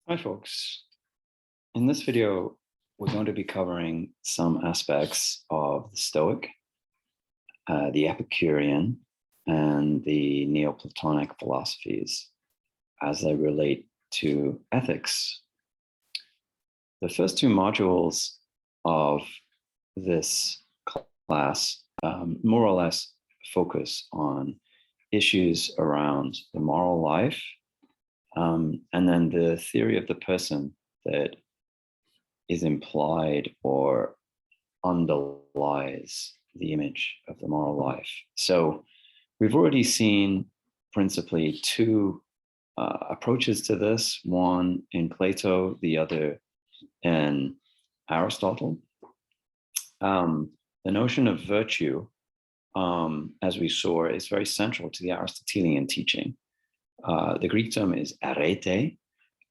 Hi, folks. In this video, we're going to be covering some aspects of the Stoic, the Epicurean, and the Neoplatonic philosophies as they relate to ethics. The first two modules of this class more or less focus on issues around the moral life, and then the theory of the person that is implied or underlies the image of the moral life. So we've already seen principally two approaches to this, one in Plato, the other in Aristotle. The notion of virtue, as we saw, is very central to the Aristotelian teaching. The Greek term is arete,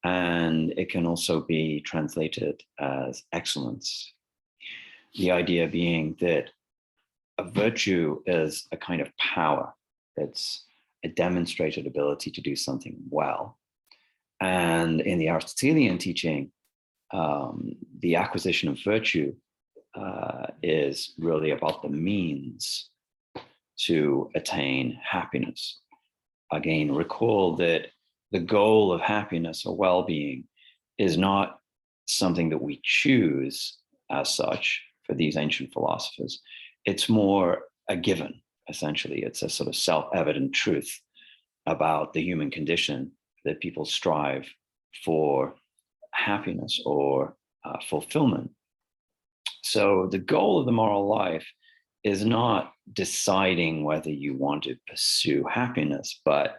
and it can also be translated as excellence. The idea being that a virtue is a kind of power. It's a demonstrated ability to do something well. And in the Aristotelian teaching, the acquisition of virtue is really about the means to attain happiness. Again, recall that the goal of happiness or well-being is not something that we choose as such for these ancient philosophers. It's more a given, essentially. It's a sort of self-evident truth about the human condition that people strive for happiness or fulfillment. So the goal of the moral life is not deciding whether you want to pursue happiness, but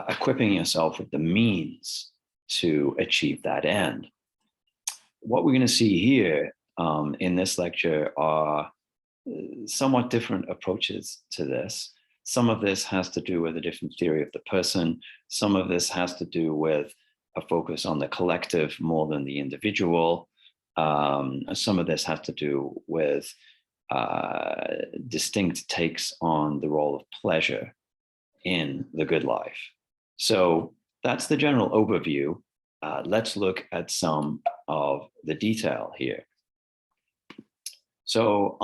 equipping yourself with the means to achieve that end. What we're going to see here in this lecture are somewhat different approaches to this. Some of this has to do with a different theory of the person. Some of this has to do with a focus on the collective more than the individual. Some of this has to do with distinct takes on the role of pleasure in the good life. So that's the general overview. Let's look at some of the detail here. So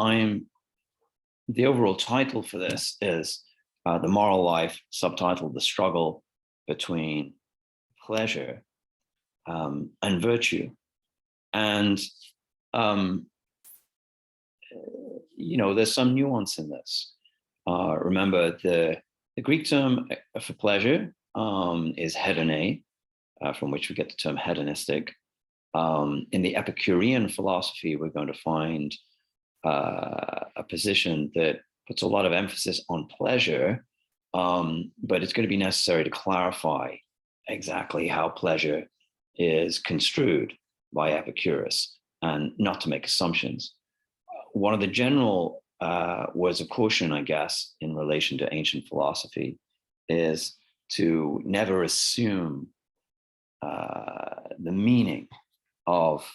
the overall title for this is The Moral Life, subtitled The Struggle Between Pleasure and Virtue. And there's some nuance in this. Remember, the Greek term for pleasure is hedone, from which we get the term hedonistic. In the Epicurean philosophy, we're going to find a position that puts a lot of emphasis on pleasure, but it's going to be necessary to clarify exactly how pleasure is construed by Epicurus and not to make assumptions. One of the general words of caution, I guess, in relation to ancient philosophy is to never assume the meaning of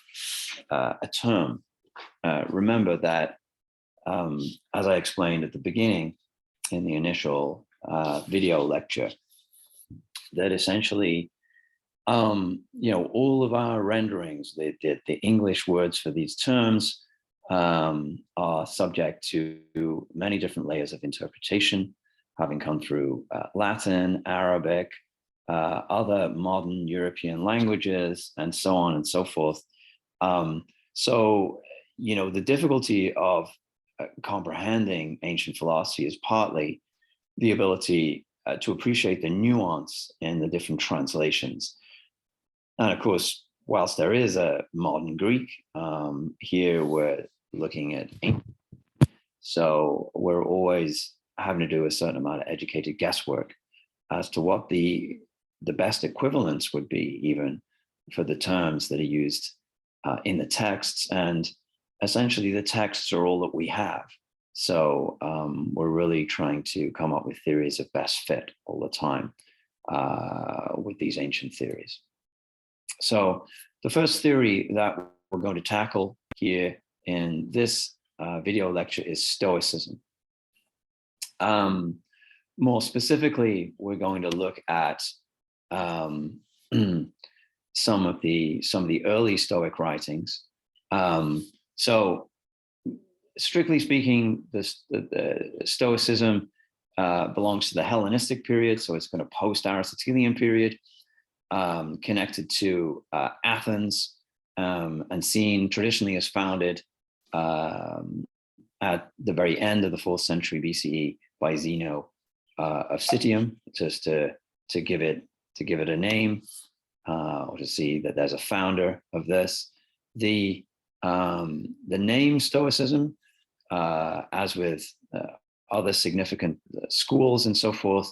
a term. Remember that, as I explained at the beginning in the initial video lecture, that essentially, all of our renderings, the English words for these terms, are subject to many different layers of interpretation, having come through Latin, Arabic, other modern European languages, and so on and so forth. The difficulty of comprehending ancient philosophy is partly the ability to appreciate the nuance in the different translations. And of course, whilst there is a modern Greek, here we're looking at English. So we're always having to do a certain amount of educated guesswork as to what the best equivalents would be, even for the terms that are used in the texts. And essentially, the texts are all that we have. So we're really trying to come up with theories of best fit all the time with these ancient theories. So the first theory that we're going to tackle here in this video lecture is Stoicism. More specifically, we're going to look at some of the early Stoic writings. So, strictly speaking, the Stoicism belongs to the Hellenistic period, so it's kind of post-Aristotelian period, connected to Athens, and seen traditionally as founded at the very end of the 4th century BCE by Zeno of Citium, just to give it a name, or to see that there's a founder of this. The name Stoicism, as with other significant schools and so forth,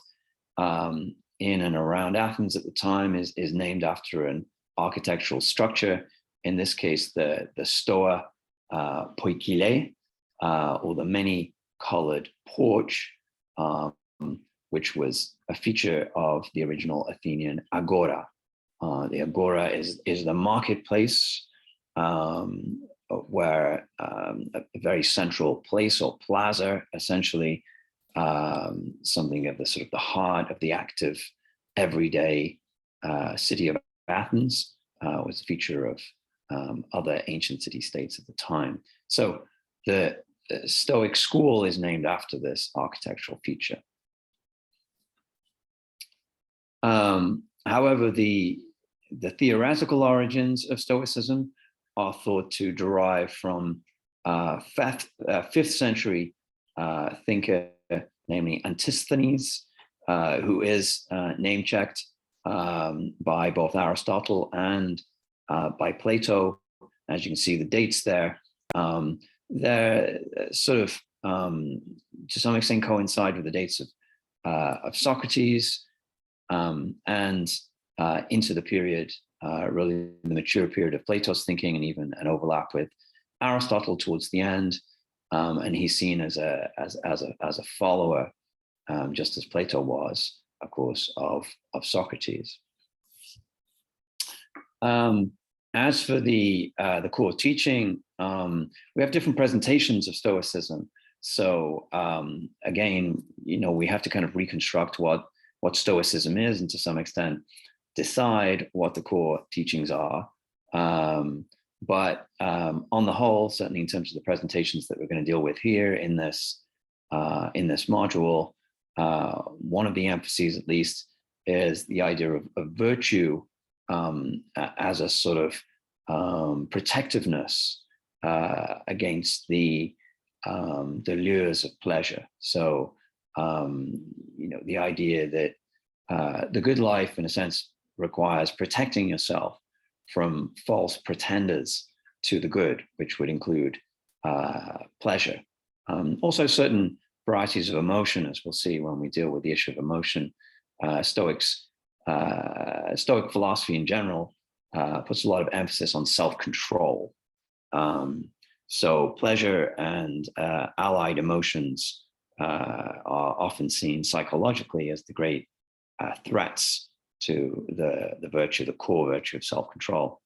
in and around Athens at the time, is named after an architectural structure. In this case, the Stoa Poikile, or the many-colored porch, which was a feature of the original Athenian agora. The agora is the marketplace, where a very central place or plaza, essentially, something of the sort of the heart of the active, everyday city of Athens, was a feature of other ancient city-states at the time. So the Stoic school is named after this architectural feature. However, the theoretical origins of Stoicism are thought to derive from 5th century thinker, namely Antisthenes, who is name-checked by both Aristotle and by Plato. As you can see, the dates there, they're sort of, to some extent, coincide with the dates of Socrates, and into the period, really the mature period of Plato's thinking, and even an overlap with Aristotle towards the end. And he's seen as a follower, just as Plato was, of course, of Socrates. As for the core teaching, we have different presentations of Stoicism. So again, we have to kind of reconstruct what Stoicism is, and to some extent decide what the core teachings are. But on the whole, certainly in terms of the presentations that we're going to deal with here in this module, one of the emphases, at least, is the idea of virtue as a sort of protectiveness against the lures of pleasure. So, the idea that the good life, in a sense, requires protecting yourself from false pretenders to the good, which would include pleasure. Also, certain varieties of emotion, as we'll see when we deal with the issue of emotion. Stoic philosophy in general puts a lot of emphasis on self-control. So pleasure and allied emotions are often seen psychologically as the great threats to the virtue, the core virtue of self-control.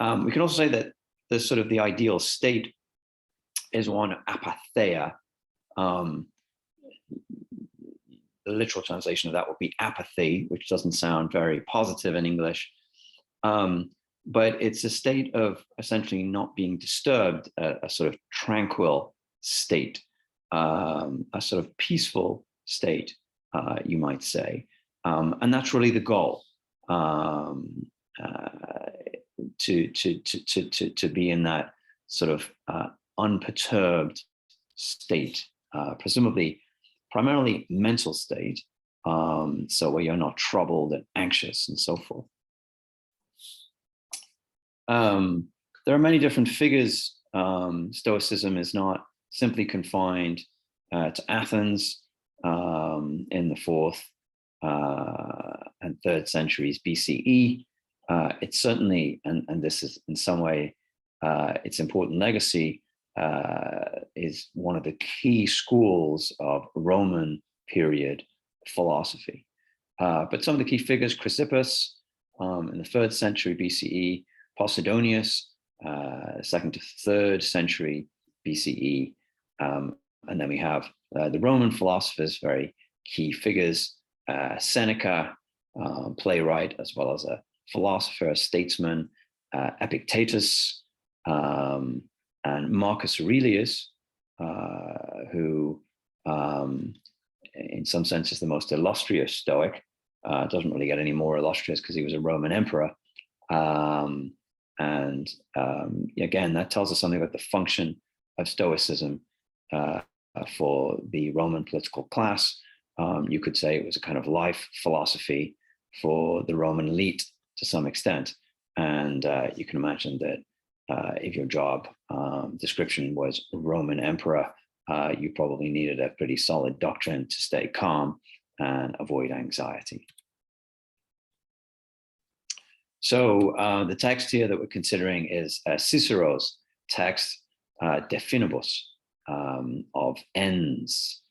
We can also say that the ideal state is one of apatheia. The literal translation of that would be apathy, which doesn't sound very positive in English. But it's a state of essentially not being disturbed, a sort of tranquil state, a sort of peaceful state, you might say. And that's really the goal, to be in that sort of unperturbed state, presumably primarily mental state, so where you're not troubled and anxious and so forth. There are many different figures. Stoicism is not simply confined to Athens in the 4th and 3rd centuries BCE. It's certainly, and this is in some way its important legacy, is one of the key schools of Roman period philosophy. But some of the key figures: Chrysippus in the 3rd century BCE, Posidonius, 2nd to 3rd century BCE, and then we have the Roman philosophers, very key figures: Seneca, playwright, as well as a philosopher, statesman, Epictetus, and Marcus Aurelius, who in some sense is the most illustrious Stoic. Doesn't really get any more illustrious because he was a Roman emperor. Again, that tells us something about the function of Stoicism for the Roman political class. You could say it was a kind of life philosophy for the Roman elite to some extent. And you can imagine that if your job description was Roman emperor, you probably needed a pretty solid doctrine to stay calm and avoid anxiety. So the text here that we're considering is Cicero's text, De Finibus, of ends.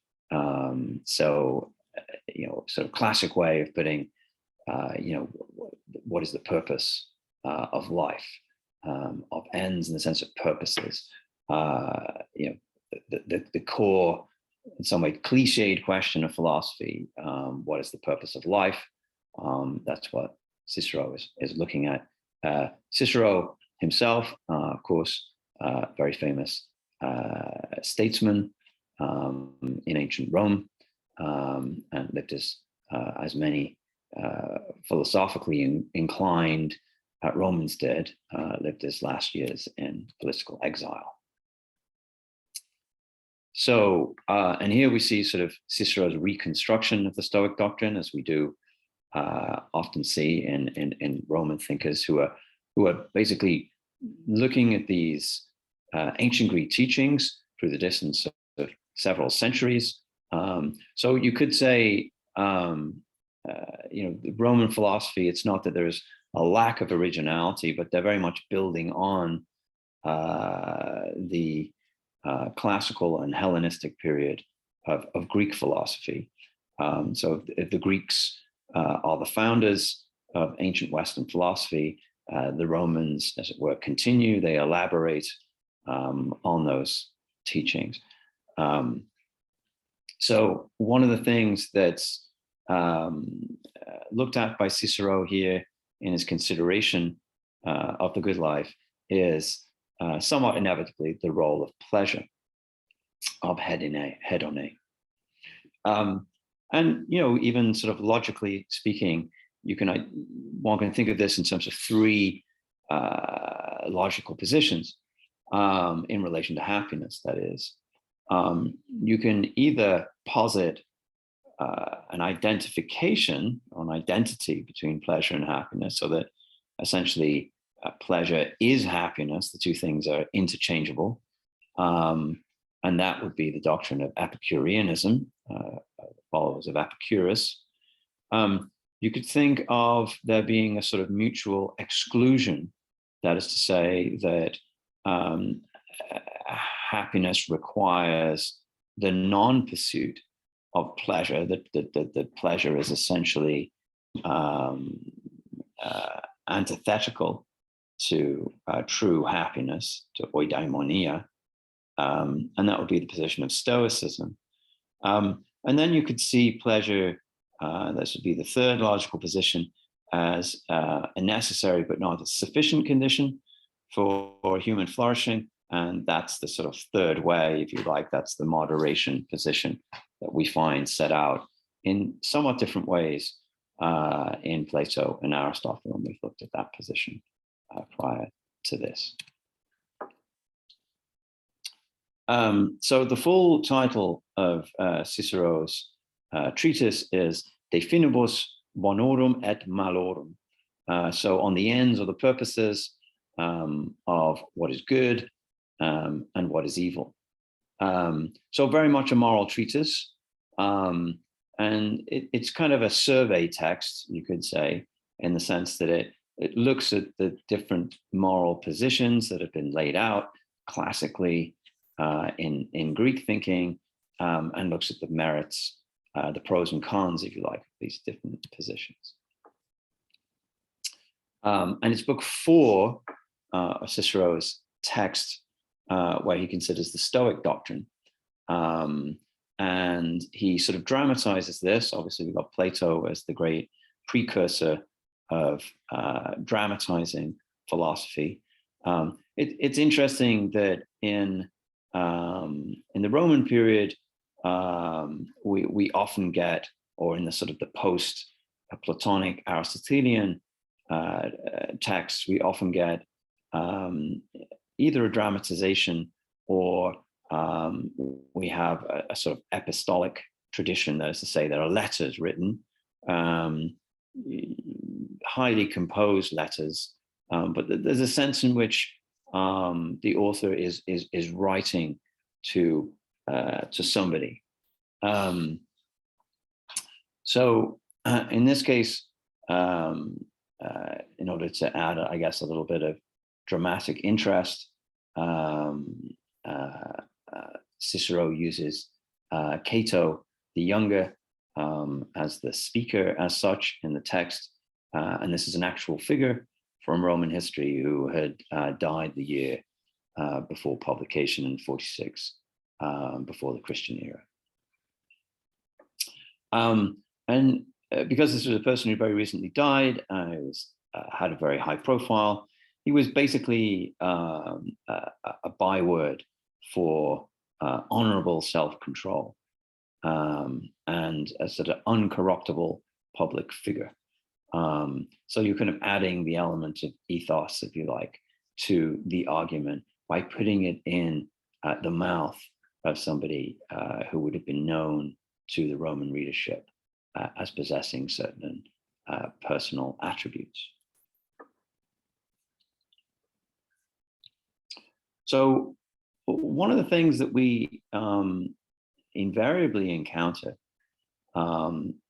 Sort of classic way of putting, what is the purpose of life, of ends in the sense of purposes. The core, in some way, cliched question of philosophy: what is the purpose of life? That's what Cicero is looking at. Cicero himself, of course, very famous statesman in ancient Rome, and lived as many philosophically inclined Romans did, lived his last years in political exile. So, and here we see sort of Cicero's reconstruction of the Stoic doctrine, as we do often see in Roman thinkers who are basically looking at these ancient Greek teachings through the distance of several centuries. So you could say, the Roman philosophy, it's not that there's a lack of originality, but they're very much building on the classical and Hellenistic period of Greek philosophy. So if the Greeks are the founders of ancient Western philosophy, the Romans, as it were, continue, they elaborate on those teachings. So one of the things that's looked at by Cicero here in his consideration of the good life is somewhat inevitably the role of pleasure, of hedone. And even sort of logically speaking, one can think of this in terms of three logical positions in relation to happiness. That is, you can either posit an identification or an identity between pleasure and happiness, so that essentially pleasure is happiness. The two things are interchangeable. And that would be the doctrine of Epicureanism, followers of Epicurus. You could think of there being a sort of mutual exclusion. That is to say that happiness requires the non-pursuit of pleasure, that pleasure is essentially antithetical to true happiness, to eudaimonia, and that would be the position of Stoicism. And then you could see pleasure, this would be the third logical position, as a necessary but not a sufficient condition for human flourishing. And that's the sort of third way, if you like, that's the moderation position that we find set out in somewhat different ways in Plato and Aristotle, and we've looked at that position prior to this. So the full title of Cicero's treatise is De Finibus Bonorum et Malorum. So on the ends or the purposes of what is good and what is evil. So very much a moral treatise. And it's kind of a survey text, you could say, in the sense that it looks at the different moral positions that have been laid out classically in Greek thinking, and looks at the merits, the pros and cons, if you like, of these different positions. And it's book 4 of Cicero's text, where he considers the Stoic doctrine. And he sort of dramatizes this. Obviously, we've got Plato as the great precursor of dramatizing philosophy. It's interesting that in the Roman period, we often get, or in the sort of the post-Platonic Aristotelian texts, we often get either a dramatization or we have a sort of epistolic tradition. That is to say, there are letters written, highly composed letters, but there's a sense in which the author is writing to somebody. So in this case, in order to add, I guess, a little bit of dramatic interest, Cicero uses Cato the Younger as the speaker as such in the text. And this is an actual figure from Roman history who had died the year before publication in 46, before the Christian era. And because this was a person who very recently died, had a very high profile, he was basically a byword for honorable self-control and a sort of uncorruptible public figure. So you're kind of adding the element of ethos, if you like, to the argument by putting it in the mouth of somebody who would have been known to the Roman readership as possessing certain personal attributes. So one of the things that we invariably encounter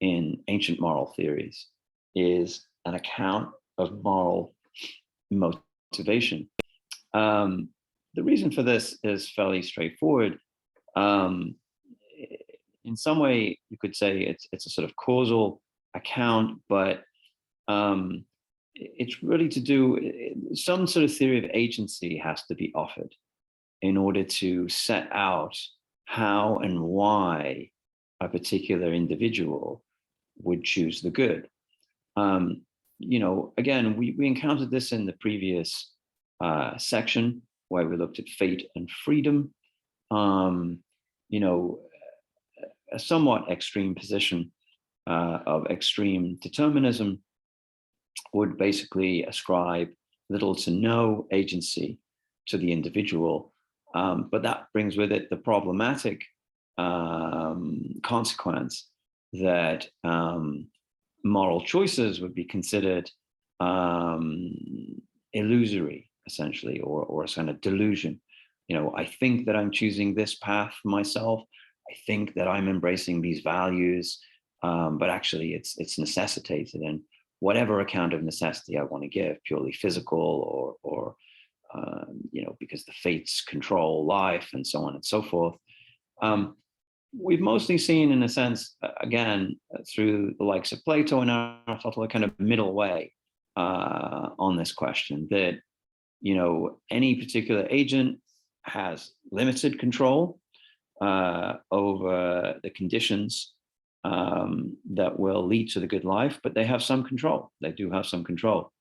in ancient moral theories is an account of moral motivation. The reason for this is fairly straightforward. In some way, you could say it's a sort of causal account, but it's really to do, some sort of theory of agency has to be offered in order to set out how and why a particular individual would choose the good. You know, again, we encountered this in the previous section where we looked at fate and freedom. You know, a somewhat extreme position of extreme determinism would basically ascribe little to no agency to the individual. But that brings with it the problematic consequence that moral choices would be considered illusory, essentially, or a kind of delusion. You know, I think that I'm choosing this path for myself. I think that I'm embracing these values, but actually it's necessitated. And whatever account of necessity I want to give, purely physical or you know, because the fates control life and so on and so forth. We've mostly seen, in a sense, again, through the likes of Plato and Aristotle, a kind of middle way on this question, that, you know, any particular agent has limited control over the conditions that will lead to the good life, but they have some control. They do have some control.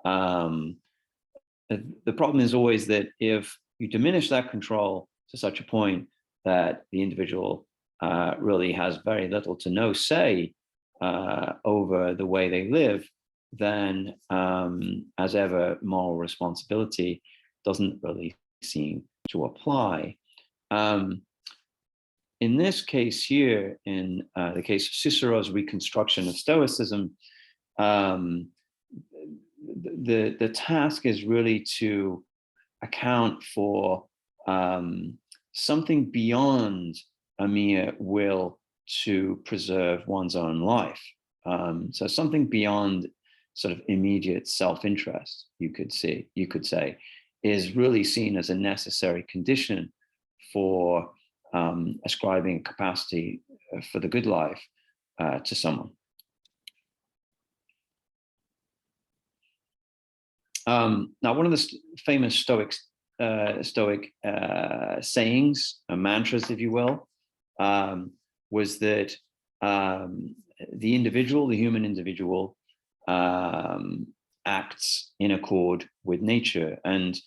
The problem is always that if you diminish that control to such a point that the individual really has very little to no say over the way they live, then as ever, moral responsibility doesn't really seem to apply. In this case here, in the case of Cicero's reconstruction of Stoicism, the task is really to account for something beyond a mere will to preserve one's own life. So something beyond sort of immediate self-interest, you could say, is really seen as a necessary condition for ascribing capacity for the good life to someone. Now, one of the famous Stoic sayings, mantras, if you will, was that the individual, the human individual, acts in accord with nature. And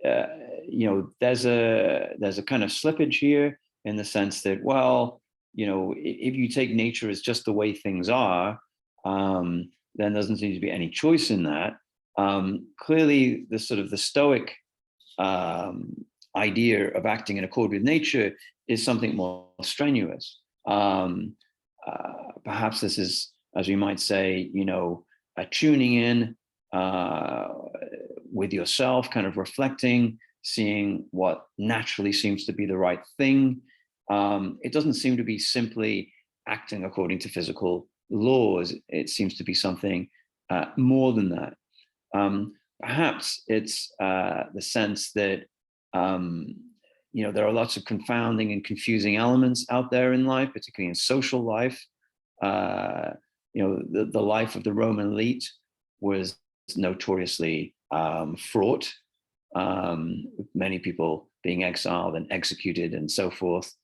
there's a kind of slippage here in the sense that, well, if you take nature as just the way things are, then there doesn't seem to be any choice in that. Clearly, the sort of the Stoic idea of acting in accord with nature is something more strenuous. Perhaps this is, as we might say, a tuning in with yourself, kind of reflecting, seeing what naturally seems to be the right thing. It doesn't seem to be simply acting according to physical laws. It seems to be something more than that. Perhaps it's the sense that there are lots of confounding and confusing elements out there in life, particularly in social life. The life of the Roman elite was notoriously fraught, with many people being exiled and executed and so forth.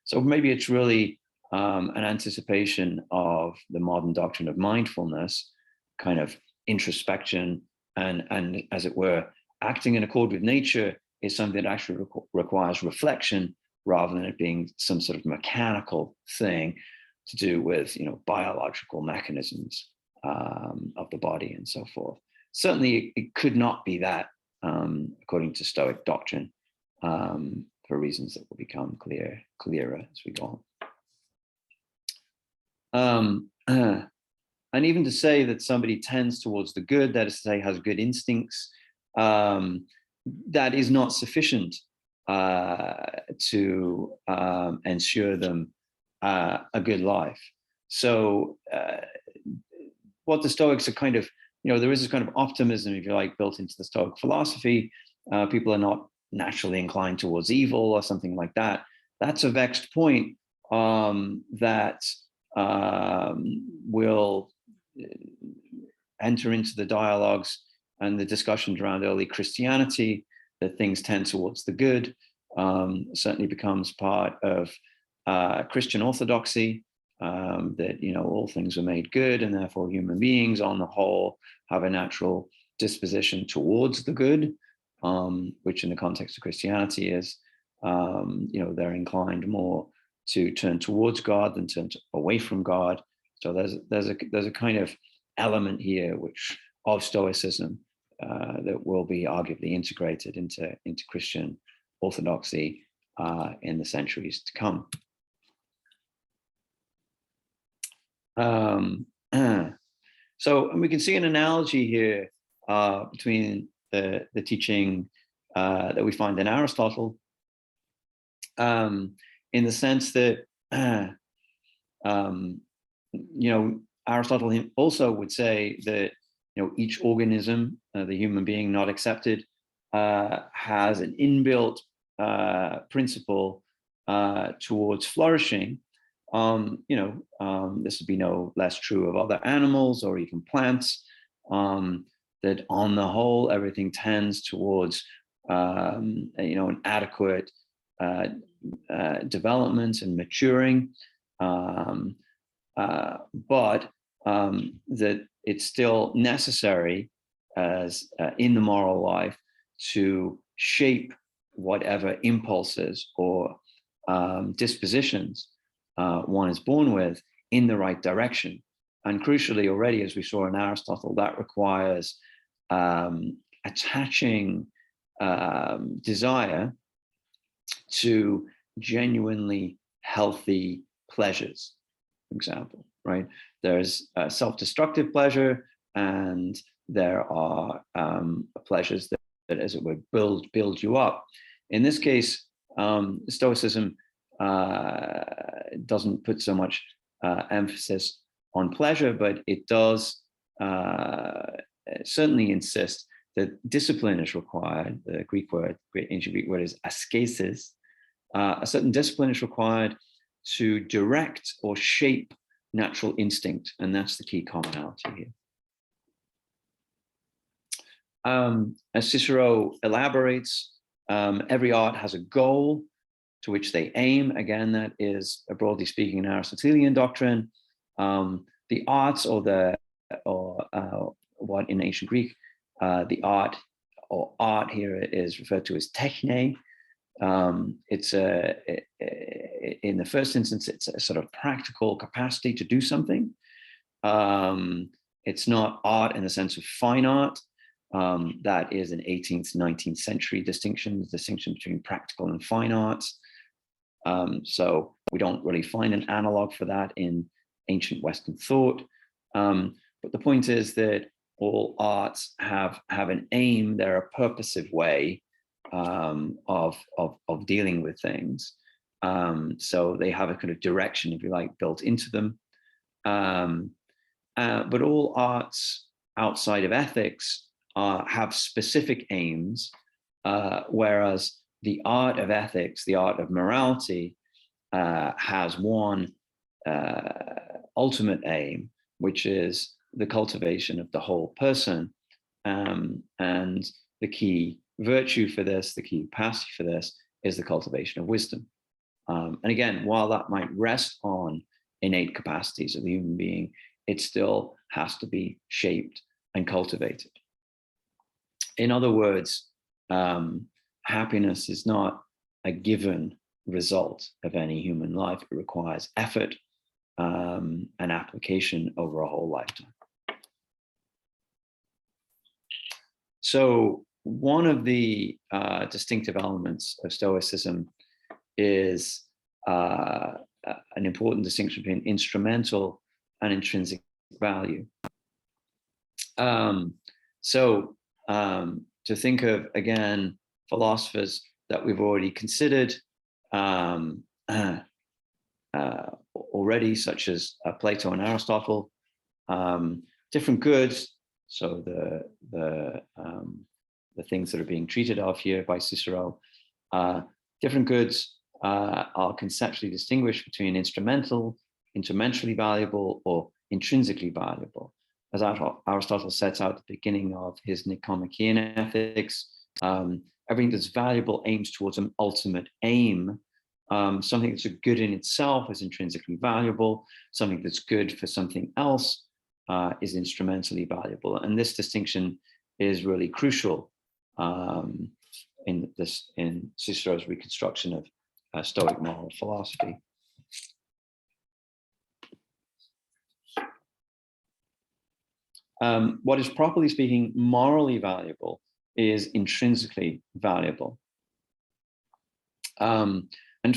So maybe it's really an anticipation of the modern doctrine of mindfulness, kind of introspection, and as it were, acting in accord with nature is something that actually requires reflection rather than it being some sort of mechanical thing to do with biological mechanisms of the body and so forth. Certainly, it could not be that, according to Stoic doctrine, for reasons that will become clearer as we go on. And even to say that somebody tends towards the good, that is to say, has good instincts, that is not sufficient to ensure them a good life. So what the Stoics are kind of, there is this kind of optimism, if you like, built into the Stoic philosophy. People are not naturally inclined towards evil or something like that. That's a vexed point that will enter into the dialogues and the discussions around early Christianity, that things tend towards the good, certainly becomes part of Christian orthodoxy, that all things are made good, and therefore human beings on the whole have a natural disposition towards the good, which in the context of Christianity is they're inclined more to turn towards God than turn away from God. So there's a kind of element here of Stoicism that will be arguably integrated into Christian orthodoxy in the centuries to come. So we can see an analogy here between the teaching that we find in Aristotle, in the sense that Aristotle also would say that each organism, the human being not excepted, has an inbuilt principle towards flourishing. This would be no less true of other animals or even plants. That on the whole, everything tends towards an adequate development and maturing, but that it's still necessary as in the moral life to shape whatever impulses or dispositions one is born with in the right direction. And crucially, already, as we saw in Aristotle, that requires attaching desire to genuinely healthy pleasures, for example, right? There's self-destructive pleasure, and there are pleasures that, as it would, build you up. In this case, Stoicism doesn't put so much emphasis on pleasure, but it does certainly insist that discipline is required. The ancient Greek word is askesis. A certain discipline is required to direct or shape natural instinct, and that's the key commonality here. As Cicero elaborates, every art has a goal to which they aim. Again, that is, broadly speaking, an Aristotelian doctrine. The arts, or the what in ancient Greek, the art or art here is referred to as techne. It's in the first instance, it's a sort of practical capacity to do something. It's not art in the sense of fine art. That is an 18th, 19th century distinction, the distinction between practical and fine arts. So we don't really find an analog for that in ancient Western thought. But the point is that all arts have an aim. They're a purposive way of dealing with things. So they have a kind of direction, if you like, built into them. But all arts outside of ethics have specific aims, whereas the art of ethics, the art of morality, has one ultimate aim, which is the cultivation of the whole person. And the key virtue for this, the key capacity for this, is the cultivation of wisdom. And again, while that might rest on innate capacities of the human being, it still has to be shaped and cultivated. In other words, happiness is not a given result of any human life. It requires effort and application over a whole lifetime. So one of the distinctive elements of Stoicism is an important distinction between instrumental and intrinsic value. To think of, again, philosophers that we've already considered already, such as Plato and Aristotle, different goods. So the things that are being treated of here by Cicero, different goods are conceptually distinguished between instrumental, intermentally valuable, or intrinsically valuable. As Aristotle sets out at the beginning of his Nicomachean Ethics, everything that's valuable aims towards an ultimate aim. Something that's good in itself is intrinsically valuable. Something that's good for something else is instrumentally valuable. And this distinction is really crucial in Cicero's reconstruction of Stoic moral philosophy. What is, properly speaking, morally valuable is intrinsically valuable. And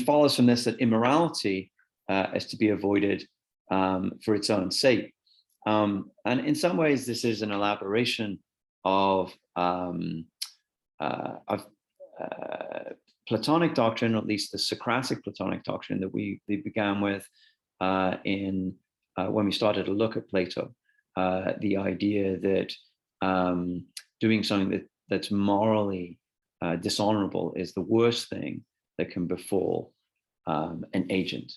follows from this that immorality is to be avoided for its own sake. And in some ways, this is an elaboration of Platonic doctrine, or at least the Socratic Platonic doctrine that we began with when we started to look at Plato. The idea that doing something that's morally dishonorable is the worst thing that can befall an agent.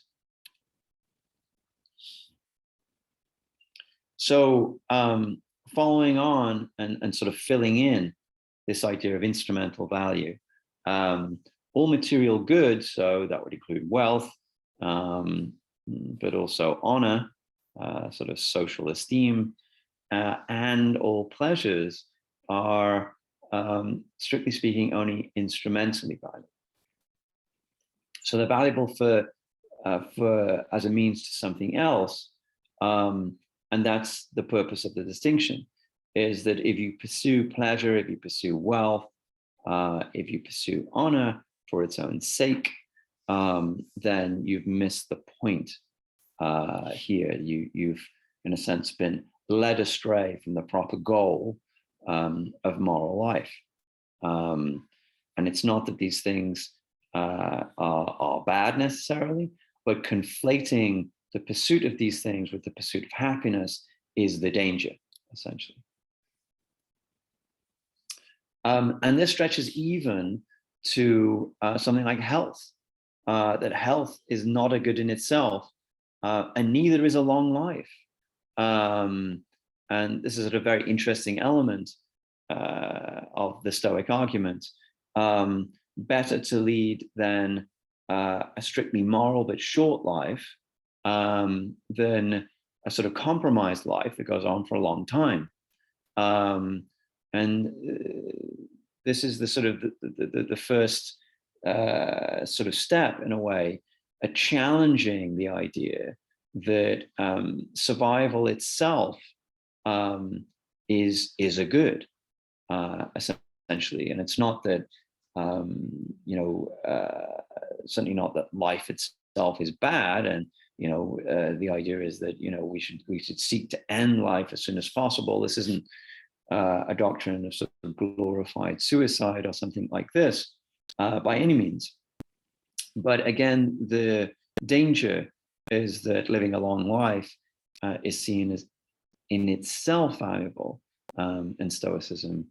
So following on and sort of filling in this idea of instrumental value, all material goods, so that would include wealth, but also honor, sort of social esteem, and all pleasures are, strictly speaking, only instrumentally valuable. So they're valuable for as a means to something else, and that's the purpose of the distinction. Is that if you pursue pleasure, if you pursue wealth, if you pursue honor for its own sake, then you've missed the point. Here, you've, in a sense, been led astray from the proper goal of moral life. And it's not that these things are bad necessarily, but conflating the pursuit of these things with the pursuit of happiness is the danger, essentially. And this stretches even to something like health, that health is not a good in itself, and neither is a long life. And this is a very interesting element of the Stoic argument. Better to lead than a strictly moral but short life than a sort of compromised life that goes on for a long time. Um, and this is the sort of the first sort of step in a way, challenging the idea that survival itself is a good, essentially. And it's not that, certainly not that life itself is bad. And, the idea is that, we should seek to end life as soon as possible. This isn't a doctrine of sort of glorified suicide or something like this, by any means. But again, the danger is that living a long life is seen as in itself valuable, and Stoicism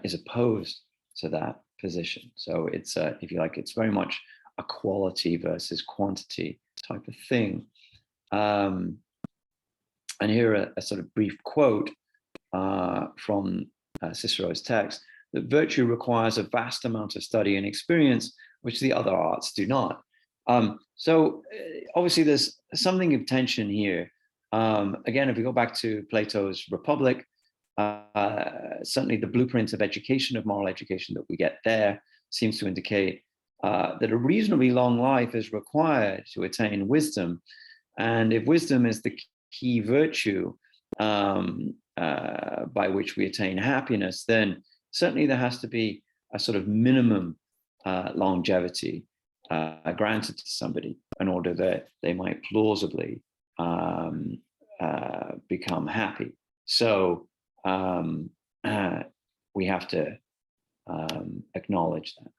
is opposed to that position. So it's, if you like, it's very much a quality versus quantity type of thing. And here a sort of brief quote from Cicero's text, that virtue requires a vast amount of study and experience, which the other arts do not. So obviously there's something of tension here. Again, if we go back to Plato's Republic, certainly the blueprint of education, of moral education that we get there, seems to indicate that a reasonably long life is required to attain wisdom. And if wisdom is the key virtue by which we attain happiness, then certainly there has to be a sort of minimum longevity granted to somebody in order that they might plausibly become happy. So we have to acknowledge that.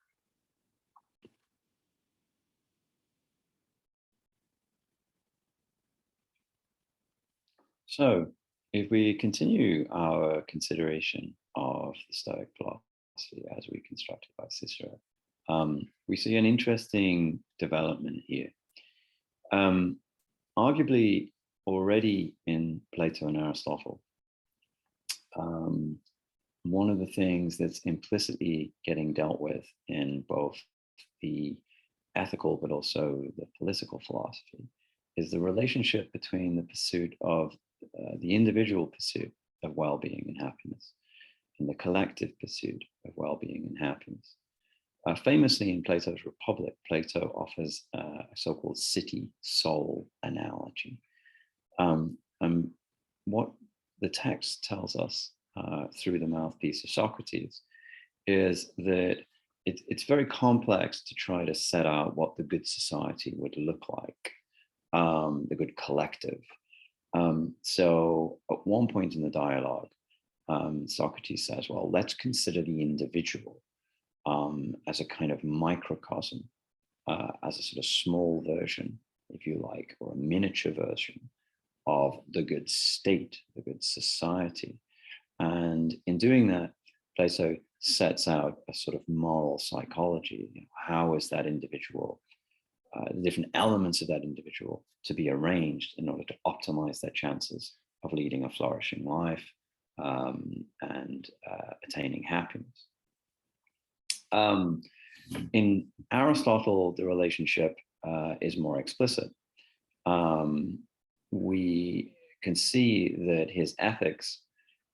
So if we continue our consideration of the Stoic philosophy as reconstructed by Cicero, we see an interesting development here. Arguably, already in Plato and Aristotle, one of the things that's implicitly getting dealt with in both the ethical but also the political philosophy is the relationship between the pursuit of the individual pursuit of well-being and happiness and the collective pursuit of well-being and happiness. Famously in Plato's Republic, Plato offers a so-called city-soul analogy. What the text tells us through the mouthpiece of Socrates is that it's very complex to try to set out what the good society would look like, the good collective. So at one point in the dialogue, Socrates says, well, let's consider the individual as a kind of microcosm, as a sort of small version, if you like, or a miniature version of the good state, the good society. And in doing that, Plato sets out a sort of moral psychology. How is that individual, the different elements of that individual to be arranged in order to optimize their chances of leading a flourishing life and attaining happiness. In Aristotle, the relationship is more explicit. We can see that his ethics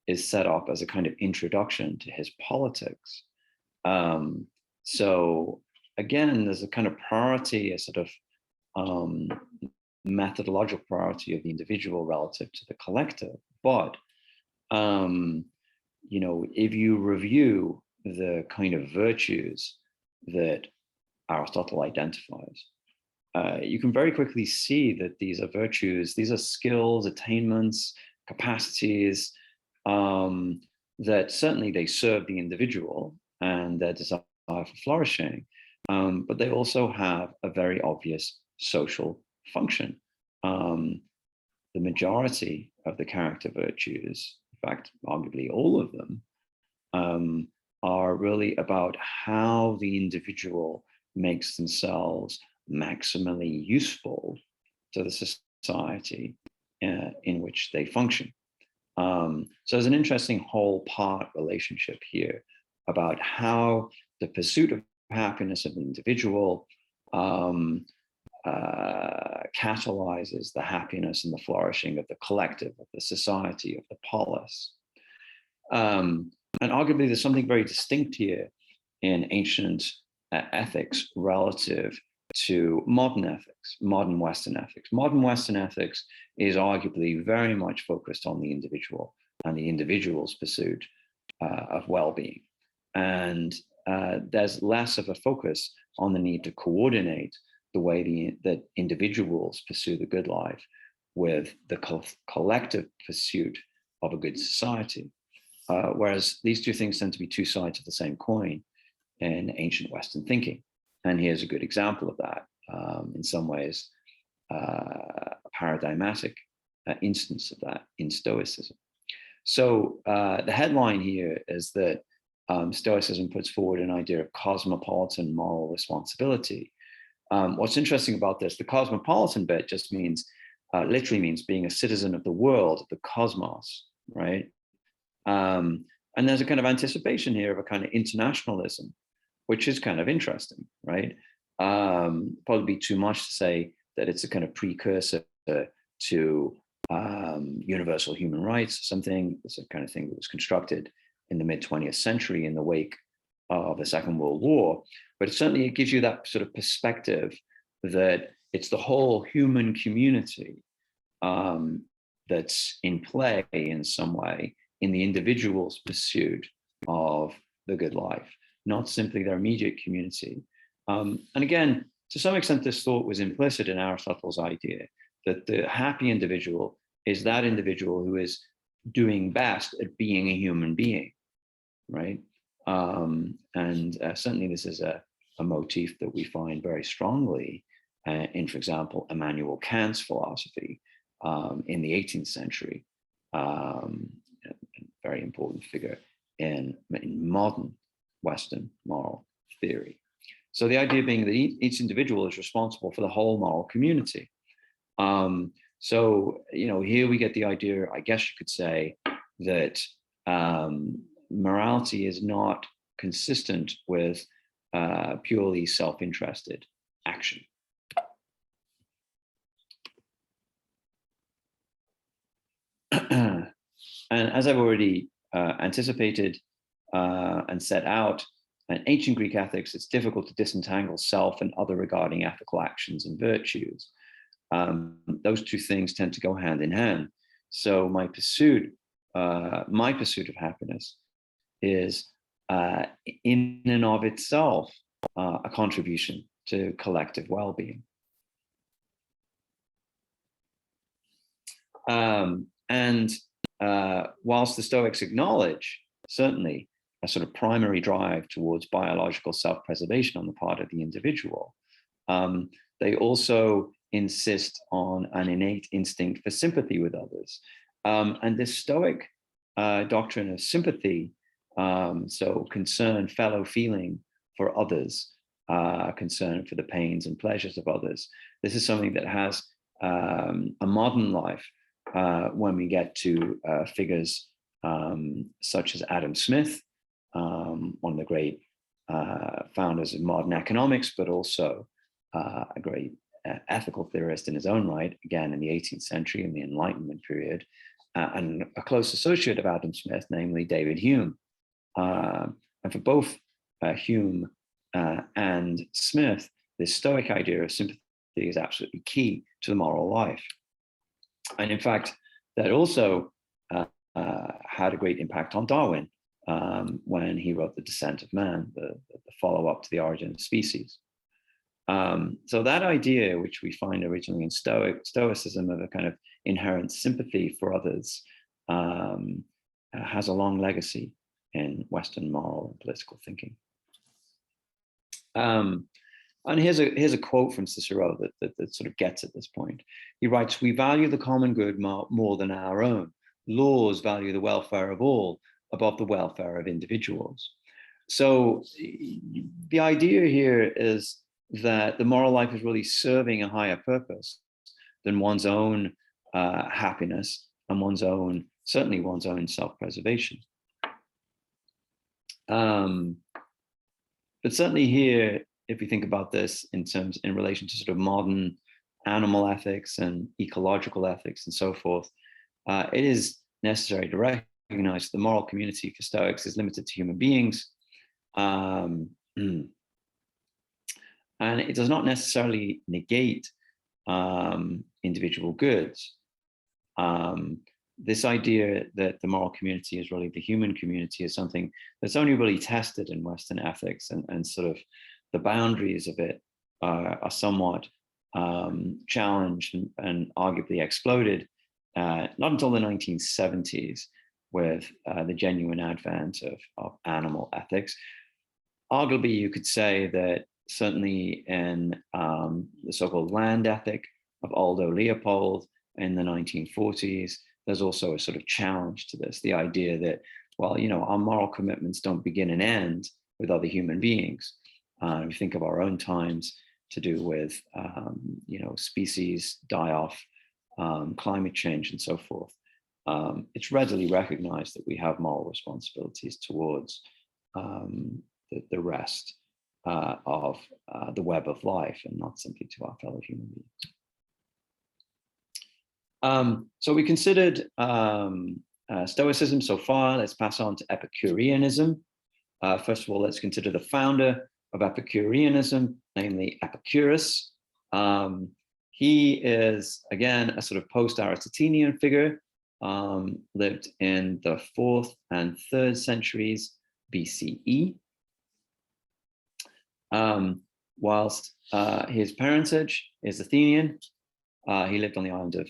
is set up as a kind of introduction to his politics. So again, there's a kind of priority, a sort of methodological priority of the individual relative to the collective. But if you review the kind of virtues that Aristotle identifies, you can very quickly see that these are virtues, these are skills, attainments, capacities that certainly they serve the individual and their desire for flourishing, but they also have a very obvious social function. The majority of the character virtues, in fact, arguably all of them, are really about how the individual makes themselves maximally useful to the society in which they function. So there's an interesting whole part relationship here about how the pursuit of happiness of the individual catalyzes the happiness and the flourishing of the collective, of the society, of the polis. And arguably, there's something very distinct here in ancient ethics relative to modern ethics, modern Western ethics. Modern Western ethics is arguably very much focused on the individual and the individual's pursuit of well-being. And there's less of a focus on the need to coordinate the way that individuals pursue the good life with the collective pursuit of a good society. Whereas these two things tend to be two sides of the same coin in ancient Western thinking. And here's a good example of that, in some ways, a paradigmatic instance of that in Stoicism. So the headline here is that Stoicism puts forward an idea of cosmopolitan moral responsibility. What's interesting about this, the cosmopolitan bit just means, literally means being a citizen of the world, the cosmos, right? And there's a kind of anticipation here of a kind of internationalism, which is kind of interesting, right? Probably be too much to say that it's a kind of precursor to universal human rights, something, it's a kind of thing that was constructed in the mid-20th century in the wake of the Second World War. But certainly it gives you that sort of perspective that it's the whole human community that's in play in some way in the individual's pursuit of the good life, not simply their immediate community. And again, to some extent, this thought was implicit in Aristotle's idea that the happy individual is that individual who is doing best at being a human being, right? Certainly this is a motif that we find very strongly in, for example, Immanuel Kant's philosophy in the 18th century, a very important figure in modern Western moral theory. So the idea being that each individual is responsible for the whole moral community. So, here we get the idea, I guess you could say, that morality is not consistent with purely self-interested action. And as I've already anticipated and set out, in ancient Greek ethics, it's difficult to disentangle self and other regarding ethical actions and virtues. Those two things tend to go hand in hand. So my pursuit of happiness is in and of itself a contribution to collective well-being. Whilst the Stoics acknowledge, certainly, a sort of primary drive towards biological self-preservation on the part of the individual, they also insist on an innate instinct for sympathy with others. And this Stoic doctrine of sympathy, so concern, fellow feeling for others, concern for the pains and pleasures of others, this is something that has a modern life when we get to figures such as Adam Smith, one of the great founders of modern economics, but also a great ethical theorist in his own right, again in the 18th century in the Enlightenment period, and a close associate of Adam Smith, namely David Hume. And for both Hume and Smith, this Stoic idea of sympathy is absolutely key to the moral life. And in fact, that also had a great impact on Darwin when he wrote The Descent of Man, the follow-up to The Origin of Species. So that idea, which we find originally in Stoicism, of a kind of inherent sympathy for others, has a long legacy in Western moral and political thinking. And here's a quote from Cicero that sort of gets at this point. He writes, "We value the common good more than our own. Laws value the welfare of all above the welfare of individuals." So the idea here is that the moral life is really serving a higher purpose than one's own happiness and certainly one's own self-preservation. But certainly here, if we think about this in relation to sort of modern animal ethics and ecological ethics and so forth, it is necessary to recognize the moral community for Stoics is limited to human beings. And it does not necessarily negate individual goods. This idea that the moral community is really the human community is something that's only really tested in Western ethics, and sort of the boundaries of it are somewhat challenged and arguably exploded, not until the 1970s with the genuine advent of animal ethics. Arguably, you could say that certainly in the so-called land ethic of Aldo Leopold in the 1940s, there's also a sort of challenge to this, the idea that, well, our moral commitments don't begin and end with other human beings. If you think of our own times to do with, species die-off, climate change, and so forth, it's readily recognized that we have moral responsibilities towards the rest of the web of life, and not simply to our fellow human beings. So we considered Stoicism so far. Let's pass on to Epicureanism. First of all, let's consider the founder of Epicureanism, namely Epicurus. He is, again, a sort of post-Aristotelian figure, lived in the 4th and 3rd centuries BCE. Whilst his parentage is Athenian, he lived on the island of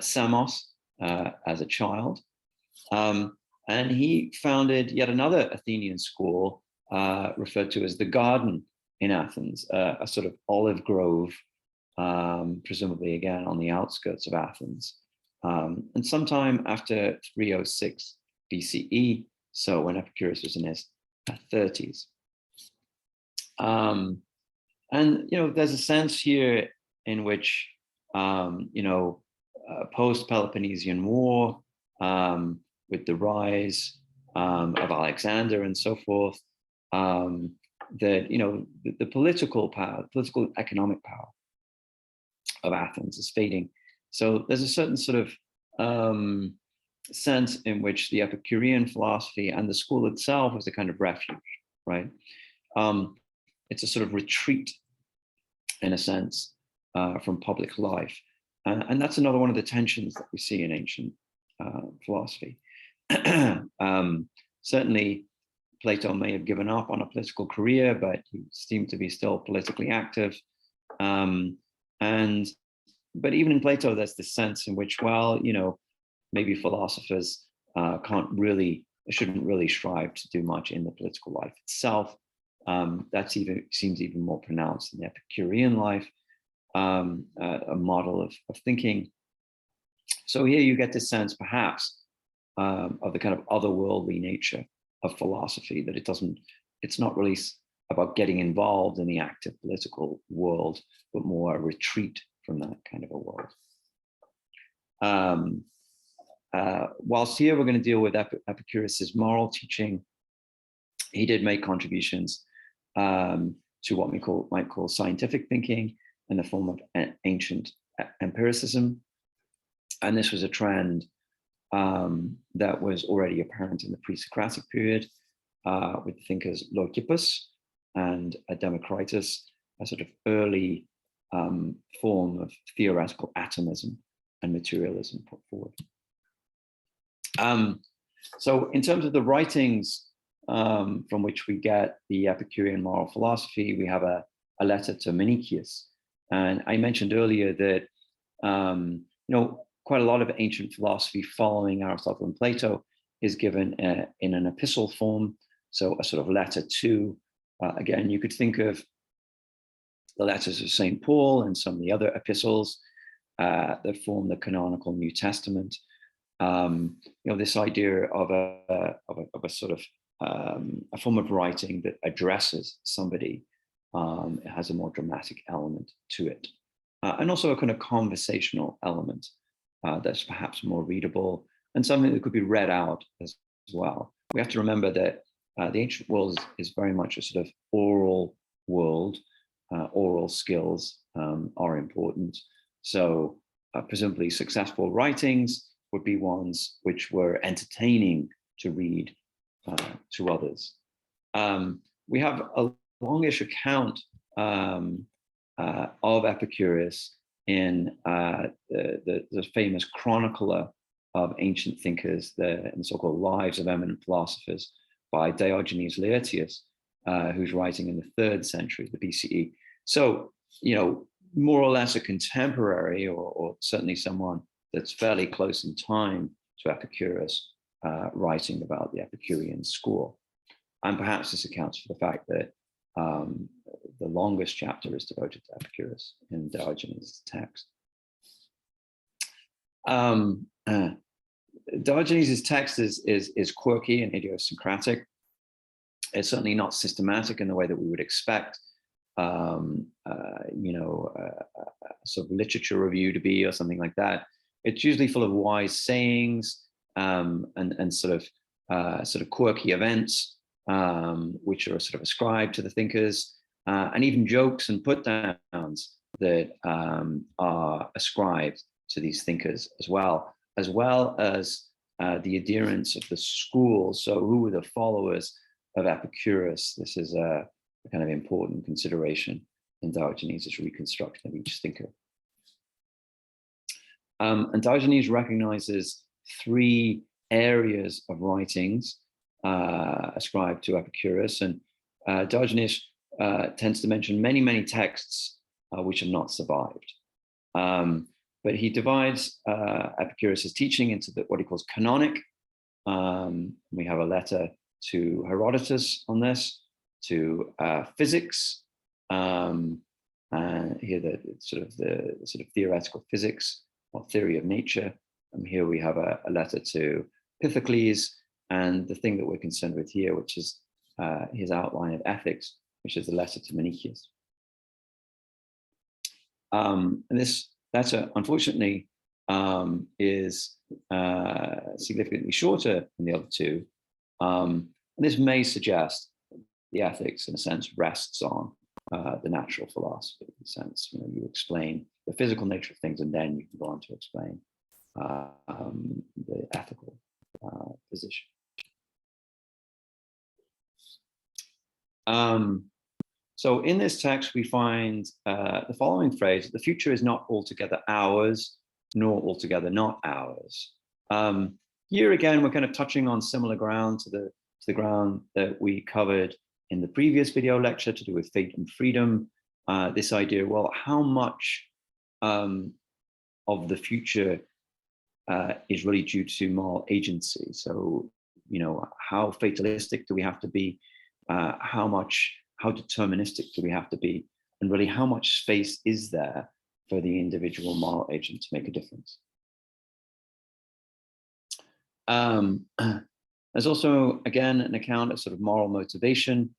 Samos as a child. And he founded yet another Athenian school referred to as the Garden in Athens, a sort of olive grove, presumably again on the outskirts of Athens. And sometime after 306 BCE, so when Epicurus was in his 30s. And, there's a sense here in which, post-Peloponnesian War, with the rise of Alexander and so forth, that, the political power, political economic power of Athens is fading. So there's a certain sort of sense in which the Epicurean philosophy and the school itself was a kind of refuge, right? It's a sort of retreat, in a sense, from public life. And that's another one of the tensions that we see in ancient philosophy. Certainly, Plato may have given up on a political career, but he seemed to be still politically active. But even in Plato, there's this sense in which, well, maybe philosophers shouldn't really strive to do much in the political life itself. That seems even more pronounced in the Epicurean life, a model of thinking. So here you get this sense, perhaps, of the kind of otherworldly nature of philosophy, that it's not really about getting involved in the active political world, but more a retreat from that kind of a world. Whilst here we're going to deal with Epicurus's moral teaching, he did make contributions to what we might call scientific thinking in the form of ancient empiricism. And this was a trend that was already apparent in the pre-Socratic period with thinkers Leucippus and Democritus, a sort of early form of theoretical atomism and materialism put forward. So in terms of the writings from which we get the Epicurean moral philosophy, we have a letter to Menicius. And I mentioned earlier that, quite a lot of ancient philosophy following Aristotle and Plato is given in an epistle form. So a sort of letter to, again, you could think of the letters of St. Paul and some of the other epistles that form the canonical New Testament. This idea of a sort of a form of writing that addresses somebody. It has a more dramatic element to it, and also a kind of conversational element that's perhaps more readable and something that could be read out as well. We have to remember that the ancient world is very much a sort of oral world oral skills are important. So presumably successful writings would be ones which were entertaining to read to others. We have a longish account of Epicurus in the famous chronicler of ancient thinkers, in the so-called Lives of Eminent Philosophers by Diogenes Laertius, who's writing in the 3rd century, the BCE. So, more or less a contemporary, or certainly someone that's fairly close in time to Epicurus, writing about the Epicurean school. And perhaps this accounts for the fact that the longest chapter is devoted to Epicurus in Diogenes' text. Diogenes' text is quirky and idiosyncratic. It's certainly not systematic in the way that we would expect, sort of literature review to be, or something like that. It's usually full of wise sayings and sort of quirky events, which are sort of ascribed to the thinkers, and even jokes and put downs that are ascribed to these thinkers as well as the adherents of the school. So who were the followers of Epicurus? This is a kind of important consideration in Diogenes' reconstruction of each thinker. And Diogenes recognizes 3 areas of writings ascribed to Epicurus, and Diogenes tends to mention many texts which have not survived. But he divides Epicurus' teaching into what he calls canonic. We have a letter to Herodotus on this, to physics. Here the sort of theoretical physics or theory of nature. And here we have a letter to Pythocles, and the thing that we're concerned with here, which is his outline of ethics, which is the letter to Menicius. And this letter, unfortunately, is significantly shorter than the other 2. And this may suggest the ethics, in a sense, rests on the natural philosophy. In a sense, you explain the physical nature of things, and then you can go on to explain the ethical position. So in this text, we find the following phrase: "The future is not altogether ours, nor altogether not ours." Here again, we're kind of touching on similar ground to the ground that we covered in the previous video lecture to do with fate and freedom. This idea, well, how much of the future is really due to moral agency? So, how fatalistic do we have to be? How deterministic do we have to be? And really, how much space is there for the individual moral agent to make a difference? There's also, again, an account of sort of moral motivation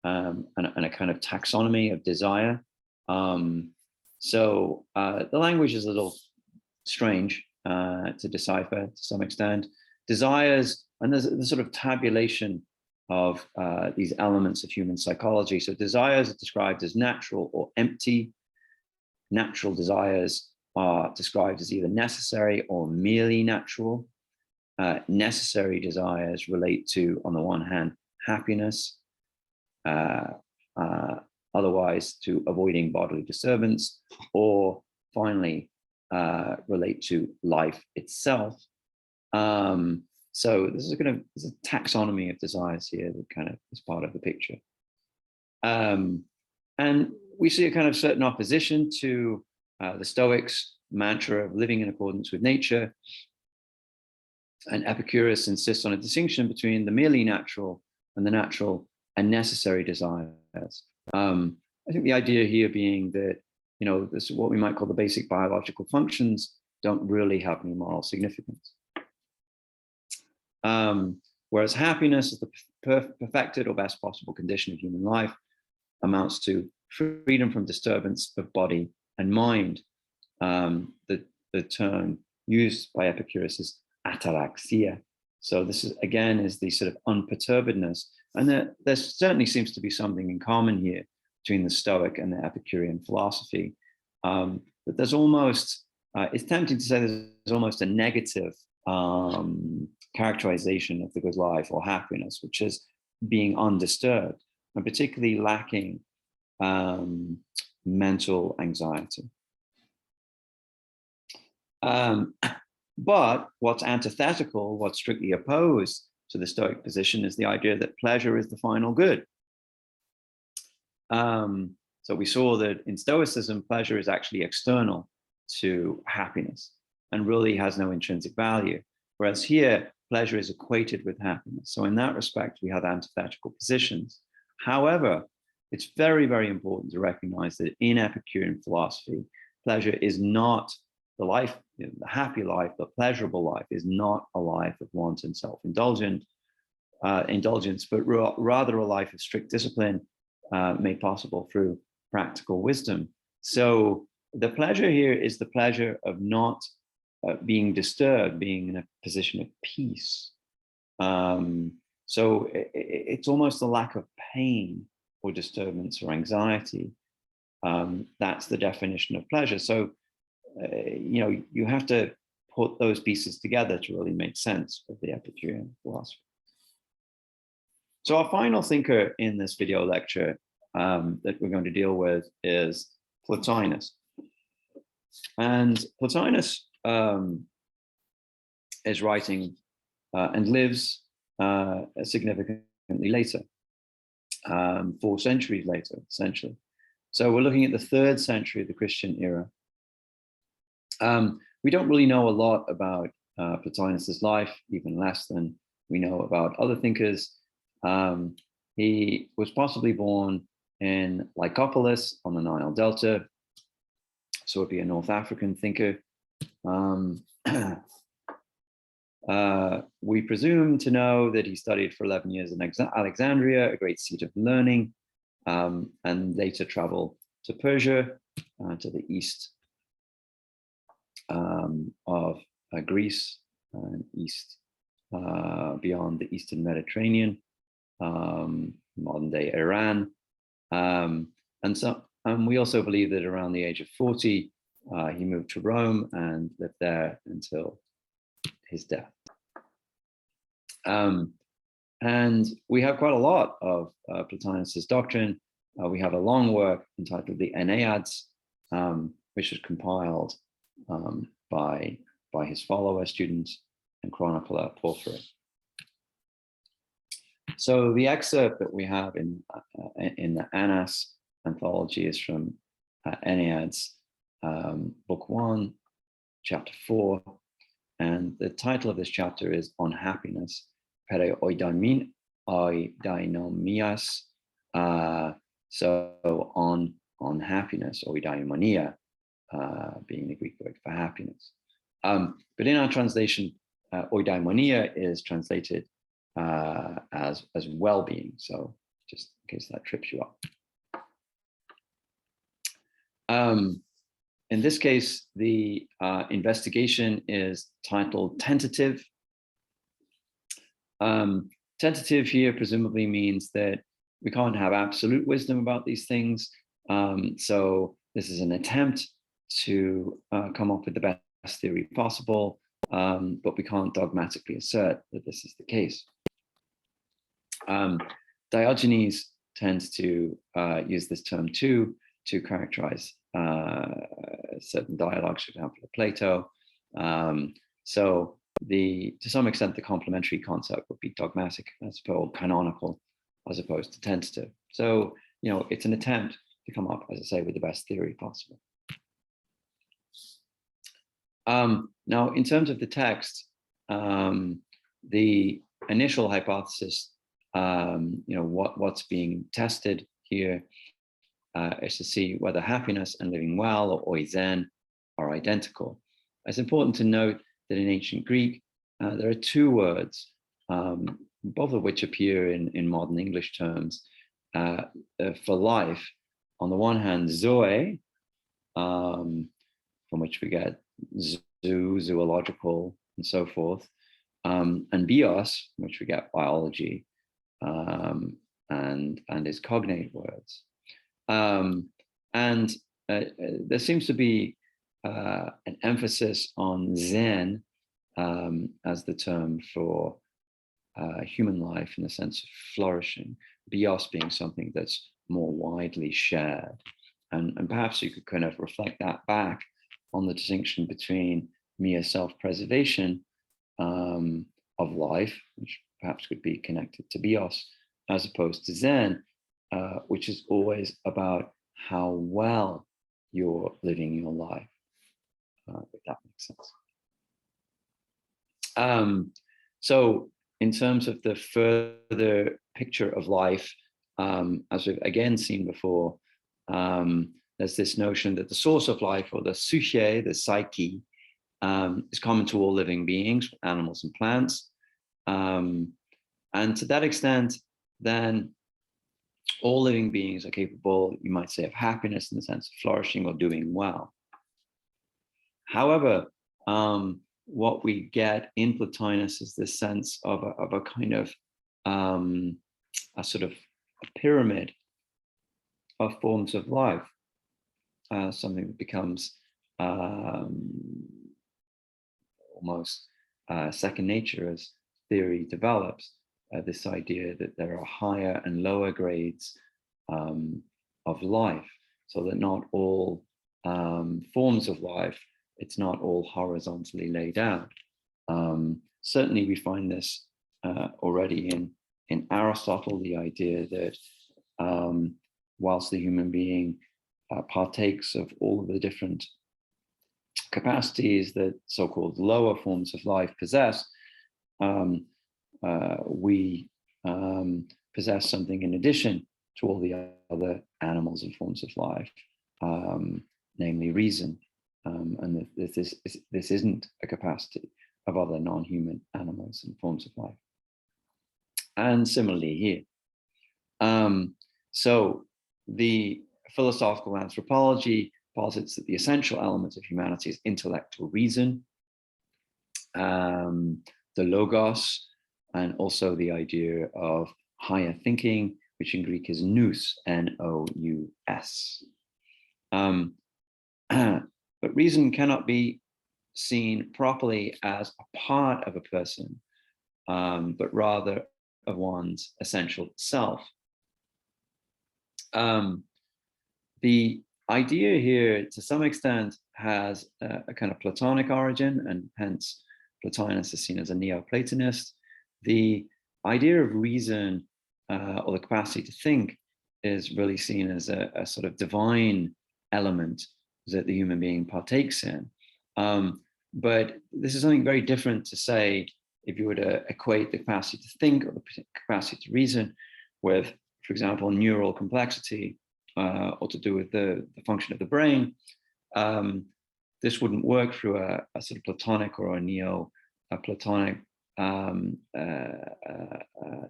and a kind of taxonomy of desire. So the language is a little strange to decipher to some extent. Desires, and there's a sort of tabulation of these elements of human psychology. So desires are described as natural or empty. Natural desires are described as either necessary or merely natural. Necessary desires relate to, on the one hand, happiness, otherwise to avoiding bodily disturbance, or finally relate to life itself. So this is there's a taxonomy of desires here that kind of is part of the picture. And we see a kind of certain opposition to the Stoics' mantra of living in accordance with nature. And Epicurus insists on a distinction between the merely natural and the natural and necessary desires. I think the idea here being that, this is what we might call the basic biological functions don't really have any moral significance. Whereas happiness is the perfected or best possible condition of human life, amounts to freedom from disturbance of body and mind. The term used by Epicurus is ataraxia. So this is, again, is the sort of unperturbedness. And there certainly seems to be something in common here between the Stoic and the Epicurean philosophy. But there's almost, it's tempting to say there's almost a negative characterization of the good life or happiness, which is being undisturbed and particularly lacking mental anxiety. But what's antithetical, what's strictly opposed to the Stoic position is the idea that pleasure is the final good. So we saw that in Stoicism, pleasure is actually external to happiness and really has no intrinsic value. Whereas here, pleasure is equated with happiness. So in that respect, we have antithetical positions. However, it's very, very important to recognize that in Epicurean philosophy, pleasure is not the life, the happy life, the pleasurable life is not a life of wanton self-indulgence, but rather a life of strict discipline made possible through practical wisdom. So the pleasure here is the pleasure of not being disturbed, being in a position of peace. So it's almost a lack of pain or disturbance or anxiety. That's the definition of pleasure. So, you have to put those pieces together to really make sense of the Epicurean philosophy. So our final thinker in this video lecture that we're going to deal with is Plotinus. And Plotinus is writing and lives significantly later, 4 centuries later, essentially. So we're looking at the 3rd century of the Christian era. We don't really know a lot about Plotinus's life, even less than we know about other thinkers. He was possibly born in Lycopolis on the Nile Delta, so it'd be a North African thinker. We presume to know that he studied for 11 years in Alexandria, a great seat of learning, and later traveled to Persia, to the east of Greece, and east beyond the Eastern Mediterranean, modern day Iran. And we also believe that around the age of 40, he moved to Rome and lived there until his death. And we have quite a lot of Plotinus's doctrine. We have a long work entitled the Enneads, which was compiled by his follower, student, and chronicler Porphyry. So the excerpt that we have in the Annas anthology is from Enneads, book 1, chapter 4, and the title of this chapter is On Happiness, Pere oidaimias, so on happiness, oidaimonia, being the Greek word for happiness. But in our translation, oidaimonia is translated as well-being, so just in case that trips you up. In this case, the investigation is titled Tentative. Tentative here presumably means that we can't have absolute wisdom about these things. So this is an attempt to come up with the best theory possible, but we can't dogmatically assert that this is the case. Diogenes tends to use this term too to characterize certain dialogues, for example, of Plato. So to some extent, the complementary concept would be dogmatic, as opposed canonical, as opposed to tentative. So, it's an attempt to come up, as I say, with the best theory possible. Now, in terms of the text, the initial hypothesis, what's being tested here is to see whether happiness and living well, or oizen, are identical. It's important to note that in ancient Greek, there are 2 words, both of which appear in modern English terms for life. On the one hand, zoe, from which we get zoo, zoological, and so forth, and bios, from which we get biology, and its cognate words. And there seems to be an emphasis on Zen as the term for human life in the sense of flourishing, bios being something that's more widely shared. And perhaps you could kind of reflect that back on the distinction between mere self-preservation of life, which perhaps could be connected to bios, as opposed to Zen, which is always about how well you're living your life, if that makes sense. So in terms of the further picture of life, as we've again seen before, there's this notion that the source of life, or the psyche, the psyche, is common to all living beings, animals and plants. And to that extent, then all living beings are capable, you might say, of happiness in the sense of flourishing or doing well. However, what we get in Plotinus is this sense of a kind of a sort of a pyramid of forms of life, something that becomes almost second nature as theory develops. This idea that there are higher and lower grades of life, so that not all forms of life, it's not all horizontally laid out. Certainly we find this already in Aristotle, the idea that whilst the human being partakes of all of the different capacities that so-called lower forms of life possess, we possess something in addition to all the other animals and forms of life, namely reason. And this isn't a capacity of other non-human animals and forms of life. And similarly here. So the philosophical anthropology posits that the essential element of humanity is intellectual reason, the logos, and also the idea of higher thinking, which in Greek is nous, N-O-U-S. But reason cannot be seen properly as a part of a person, but rather of one's essential self. The idea here, to some extent, has a kind of Platonic origin, and hence Plotinus is seen as a Neoplatonist. The idea of reason, or the capacity to think, is really seen as a sort of divine element that the human being partakes in. But this is something very different to say, if you were to equate the capacity to think or the capacity to reason with, for example, neural complexity, or to do with the function of the brain. This wouldn't work through a sort of Platonic or a Neo-Platonic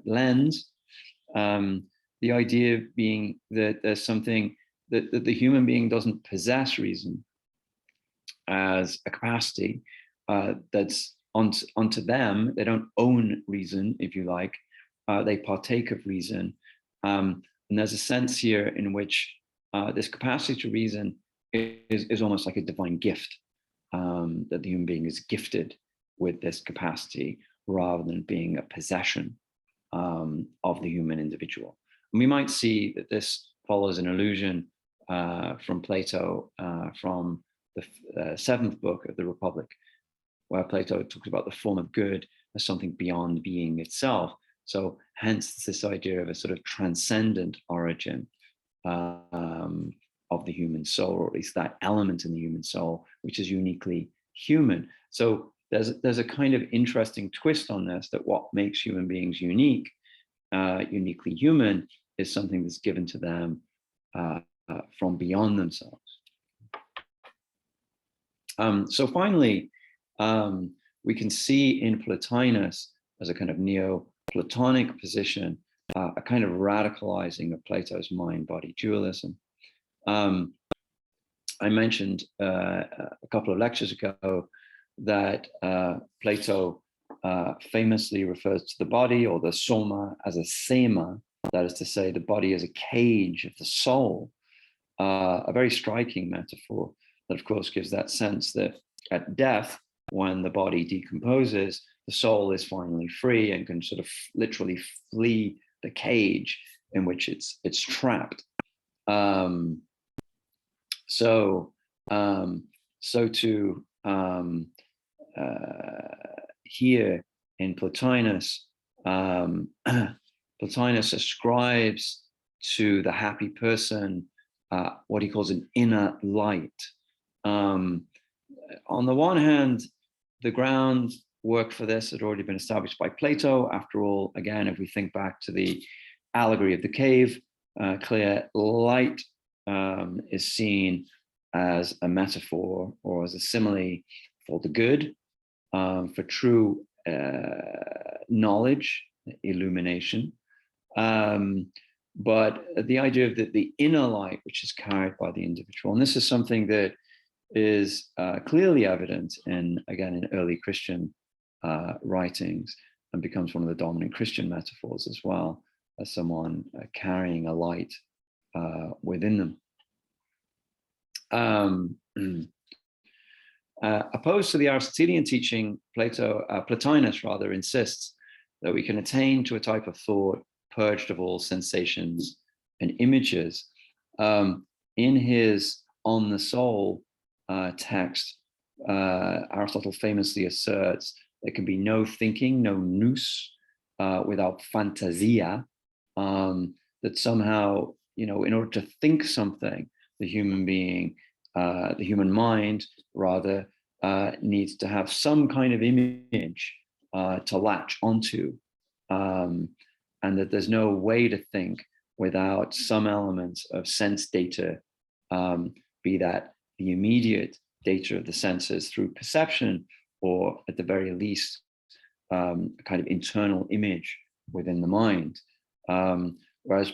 lens. The idea being that there's something that the human being doesn't possess reason as a capacity that's onto them. They don't own reason, if you like. They partake of reason. And there's a sense here in which this capacity to reason is almost like a divine gift, that the human being is gifted with this capacity rather than being a possession of the human individual. And we might see that this follows an allusion from Plato from the seventh book of the Republic, where Plato talks about the form of good as something beyond being itself. So hence this idea of a sort of transcendent origin of the human soul, or at least that element in the human soul, which is uniquely human. So there's a kind of interesting twist on this, that what makes human beings unique, uniquely human, is something that's given to them from beyond themselves. So finally, we can see in Plotinus, as a kind of Neo-Platonic position, a kind of radicalizing of Plato's mind-body dualism. I mentioned a couple of lectures ago that Plato famously refers to the body, or the soma, as a sema, that is to say, the body as a cage of the soul. a very striking metaphor that, of course, gives that sense that at death, when the body decomposes, the soul is finally free and can sort of literally flee the cage in which it's trapped. Um, so to here in Plotinus, Plotinus ascribes to the happy person what he calls an inner light. On the one hand, the groundwork for this had already been established by Plato. After all, again, if we think back to the allegory of the cave, clear light is seen as a metaphor or as a simile for the good, for true knowledge, illumination. But the idea of the inner light, which is carried by the individual, and this is something that is clearly evident again, in early Christian writings, and becomes one of the dominant Christian metaphors as well, as someone carrying a light within them. Opposed to the Aristotelian teaching, Plotinus rather insists that we can attain to a type of thought purged of all sensations and images. In his On the Soul text, Aristotle famously asserts there can be no thinking, no nous, without fantasia. That somehow, in order to think something, the human being, the human mind, rather, needs to have some kind of image to latch onto, and that there's no way to think without some elements of sense data, be that the immediate data of the senses through perception, or at the very least, a kind of internal image within the mind. Whereas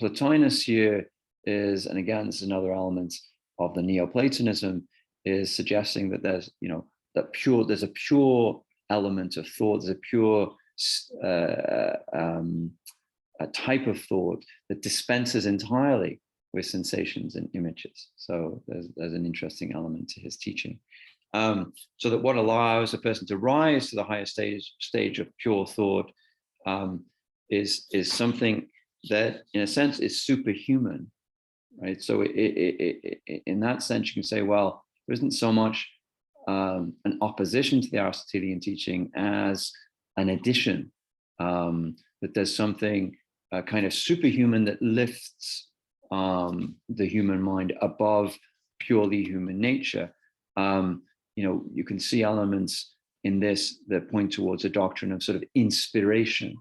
Plotinus here is, and again, this is another element of the Neoplatonism, is suggesting that there's, there's a pure element of thought, there's a pure a type of thought that dispenses entirely with sensations and images. So there's an interesting element to his teaching. So that what allows a person to rise to the higher stage of pure thought is something that, in a sense, is superhuman, right? So in that sense, you can say, well, there isn't so much an opposition to the Aristotelian teaching as an addition, that there's something kind of superhuman that lifts the human mind above purely human nature. You can see elements in this that point towards a doctrine of sort of inspiration.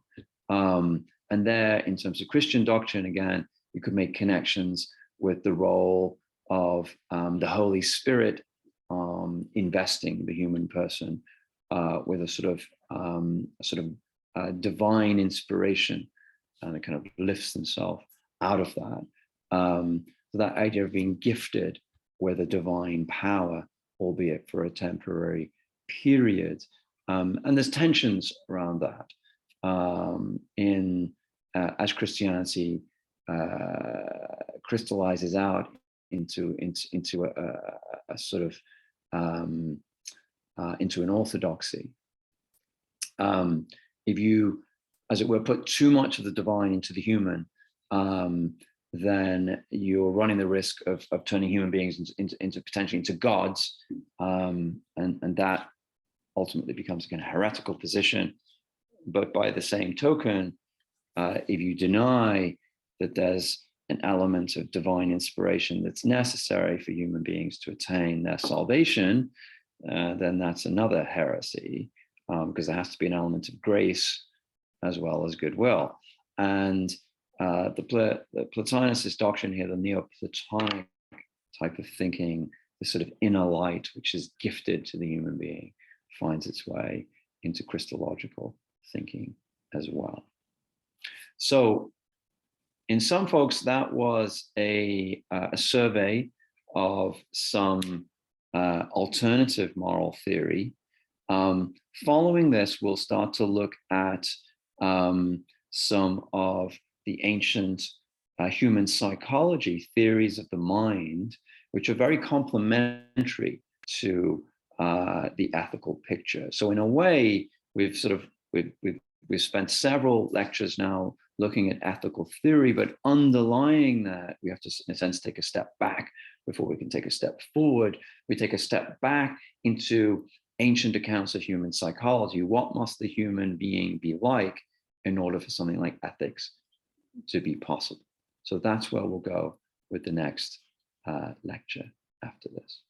And there, in terms of Christian doctrine, again, you could make connections with the role of the Holy Spirit investing the human person with a sort of divine inspiration, and it kind of lifts themselves out of that. So that idea of being gifted with a divine power, albeit for a temporary period, and there's tensions around that as Christianity crystallizes out into a sort of into an orthodoxy. If you, as it were, put too much of the divine into the human, then you're running the risk of turning human beings into potentially into gods, and that ultimately becomes a kind of heretical position. But by the same token, if you deny that there's an element of divine inspiration that's necessary for human beings to attain their salvation, then that's another heresy, because there has to be an element of grace as well as goodwill. And the Plotinus doctrine here, the Neoplatonic type of thinking, the sort of inner light which is gifted to the human being, finds its way into Christological thinking as well. So in some folks, that was a survey of some alternative moral theory. Following this, we'll start to look at some of the ancient human psychology, theories of the mind, which are very complementary to the ethical picture. So in a way, we've spent several lectures now looking at ethical theory, but underlying that, we have to, in a sense, take a step back before we can take a step forward. We take a step back into ancient accounts of human psychology. What must the human being be like in order for something like ethics to be possible? So that's where we'll go with the next lecture after this.